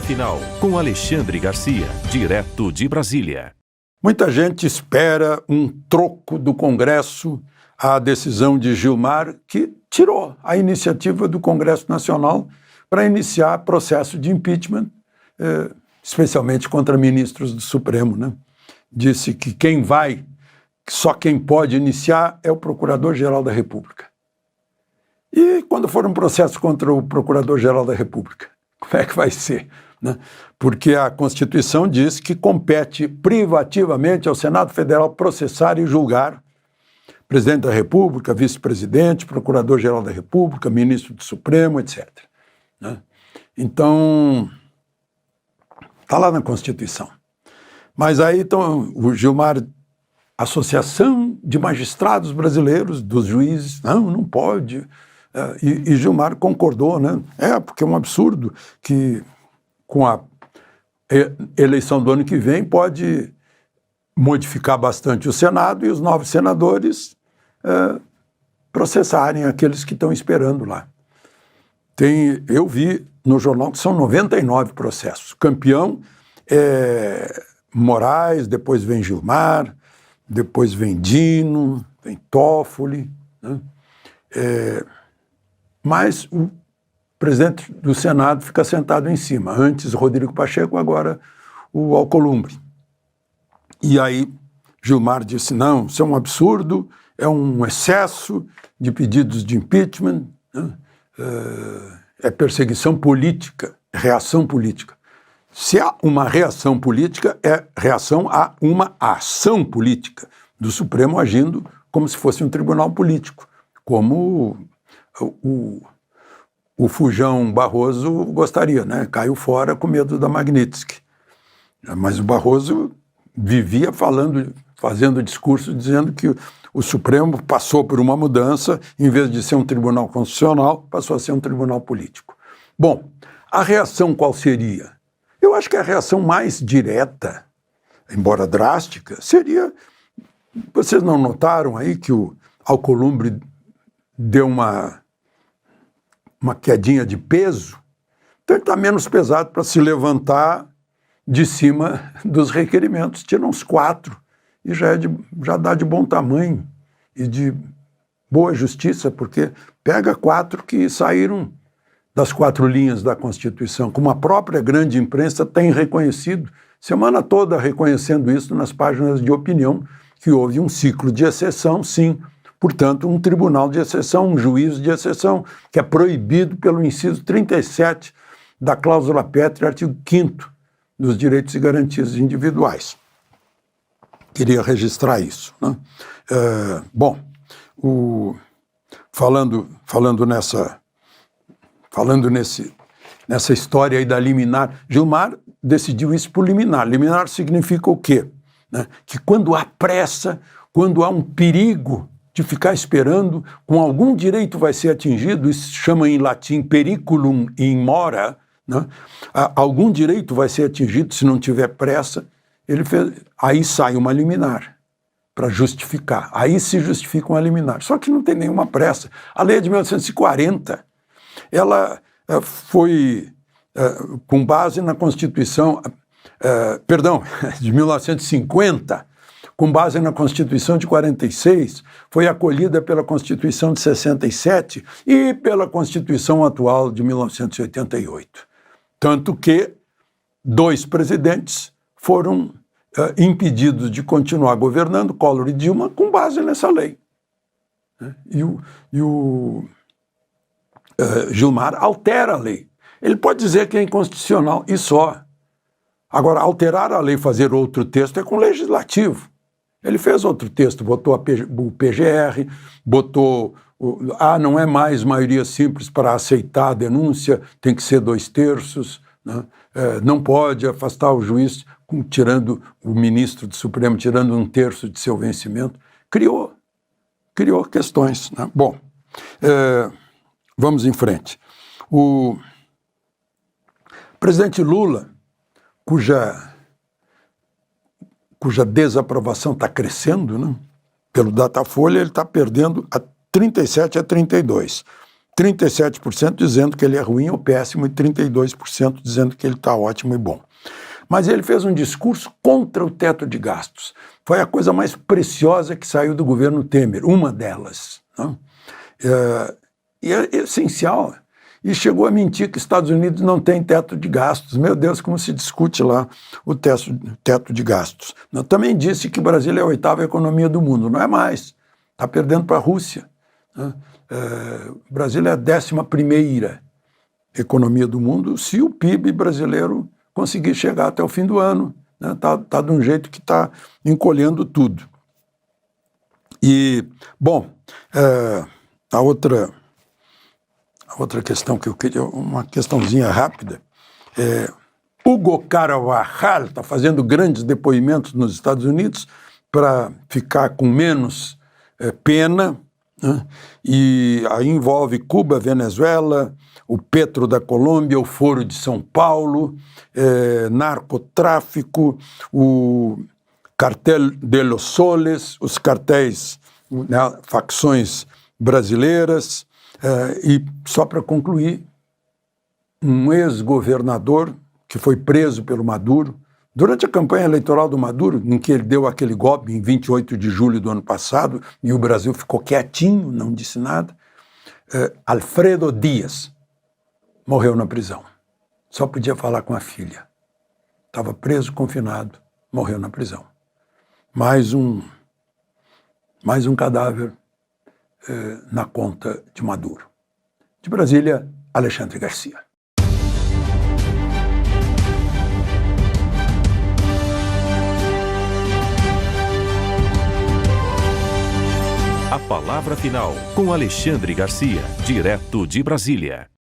Final, com Alexandre Garcia, direto de Brasília. Muita gente espera um troco do Congresso à decisão de Gilmar, que tirou a iniciativa do Congresso Nacional para iniciar processo de impeachment, especialmente contra ministros do Supremo, né? Disse que só quem pode iniciar é o Procurador-Geral da República. E quando for um processo contra o Procurador-Geral da República, como é que vai ser, né? Porque a Constituição diz que compete privativamente ao Senado Federal processar e julgar presidente da República, vice-presidente, procurador-geral da República, ministro do Supremo, etc., né? Então, está lá na Constituição. Mas aí então, o Gilmar, Associação de Magistrados Brasileiros, dos juízes, não pode. E Gilmar concordou, né? Porque é um absurdo que com a eleição do ano que vem pode modificar bastante o Senado e os novos senadores processarem aqueles que estão esperando lá. Eu vi no jornal que são 99 processos. Campeão é Moraes, depois vem Gilmar, depois vem Dino, vem Toffoli, né? Mas o presidente do Senado fica sentado em cima. Antes Rodrigo Pacheco, agora o Alcolumbre. E aí Gilmar disse, não, isso é um absurdo, é um excesso de pedidos de impeachment, né? É perseguição política, reação política. Se há uma reação política, é reação a uma ação política do Supremo agindo como se fosse um tribunal político, como o Fujão Barroso gostaria, né? Caiu fora com medo da Magnitsky. Mas o Barroso vivia fazendo discurso dizendo que o Supremo passou por uma mudança, em vez de ser um tribunal constitucional, passou a ser um tribunal político. Bom, a reação qual seria? Eu acho que a reação mais direta, embora drástica, seria... Vocês não notaram aí que o Alcolumbre deu uma quedinha de peso? Então ele está menos pesado para se levantar de cima dos requerimentos. Tira uns 4 e já dá de bom tamanho e de boa justiça, porque pega 4 que saíram das 4 linhas da Constituição, como a própria grande imprensa tem reconhecido, semana toda reconhecendo isso nas páginas de opinião, que houve um ciclo de exceção, sim, portanto, um tribunal de exceção, um juízo de exceção, que é proibido pelo inciso 37 da cláusula pétrea, artigo 5º dos direitos e garantias individuais. Queria registrar isso, né? Falando nessa história aí da liminar, Gilmar decidiu isso por liminar. Liminar significa o quê? Né? Que quando há pressa, quando há um perigo de ficar esperando, com algum direito vai ser atingido, isso se chama em latim periculum in mora, né? Algum direito vai ser atingido se não tiver pressa, aí sai uma liminar para justificar. Aí se justifica uma liminar. Só que não tem nenhuma pressa. A lei é de 1940, ela foi com base na Constituição, de 1950, com base na Constituição de 46, foi acolhida pela Constituição de 67 e pela Constituição atual de 1988. Tanto que 2 presidentes foram impedidos de continuar governando, Collor e Dilma, com base nessa lei. E o Gilmar altera a lei. Ele pode dizer que é inconstitucional e só. Agora, alterar a lei, fazer outro texto é com o legislativo. Ele fez outro texto, botou o PGR, botou... não é mais maioria simples para aceitar a denúncia, tem que ser 2/3, né? Não pode afastar o juiz, tirando o ministro do Supremo, tirando 1/3 de seu vencimento. Criou questões, né? Bom, vamos em frente. O presidente Lula, cuja desaprovação está crescendo, né? Pelo Datafolha, ele está perdendo a 37 a 32. 37% dizendo que ele é ruim ou péssimo e 32% dizendo que ele está ótimo e bom. Mas ele fez um discurso contra o teto de gastos. Foi a coisa mais preciosa que saiu do governo Temer, uma delas, né? E é essencial. E chegou a mentir que os Estados Unidos não tem teto de gastos. Meu Deus, como se discute lá o teto de gastos. Também disse que o Brasil é a 8ª economia do mundo. Não é mais. Está perdendo para a Rússia, né? O Brasil é a 11ª economia do mundo se o PIB brasileiro conseguir chegar até o fim do ano. Tá de um jeito que está encolhendo tudo. E, bom, a outra questão que eu queria, uma questãozinha rápida, Hugo Carvajal está fazendo grandes depoimentos nos Estados Unidos para ficar com menos pena, né? E aí envolve Cuba, Venezuela, o Petro da Colômbia, o Foro de São Paulo, narcotráfico, o Cartel de los Soles, os cartéis, né, facções brasileiras, e só para concluir, um ex-governador que foi preso pelo Maduro, durante a campanha eleitoral do Maduro, em que ele deu aquele golpe em 28 de julho do ano passado, e o Brasil ficou quietinho, não disse nada, Alfredo Dias morreu na prisão. Só podia falar com a filha. Estava preso, confinado, morreu na prisão. Mais um cadáver na conta de Maduro. De Brasília, Alexandre Garcia. A palavra final com Alexandre Garcia, direto de Brasília.